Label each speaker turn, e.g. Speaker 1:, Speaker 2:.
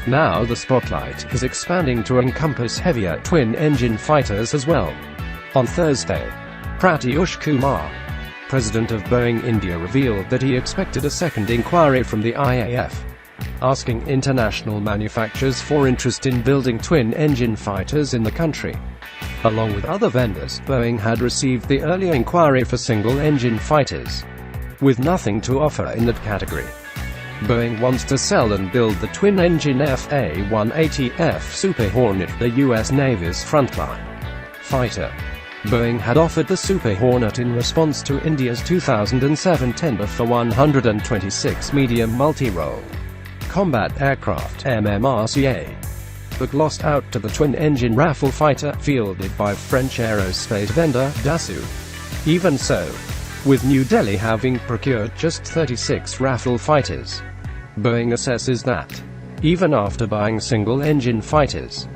Speaker 1: Now the spotlight is expanding to encompass heavier twin-engine fighters as well. On Thursday, Pratyush Kumar, president of Boeing India, revealed that he expected a second inquiry from the IAF, asking international manufacturers for interest in building twin-engine fighters in the country. Along with other vendors, Boeing had received the earlier inquiry for single-engine fighters, with nothing to offer in that category. Boeing wants to sell and build the twin-engine FA-180F Super Hornet, the U.S. Navy's frontline fighter. Boeing had offered the Super Hornet in response to India's 2007 tender for 126 medium multi-role combat aircraft (MMRCA), but lost out to the twin-engine Rafale fighter, fielded by French aerospace vendor Dassault. Even so, with New Delhi having procured just 36 Rafale fighters, Boeing assesses that, even after buying single-engine fighters,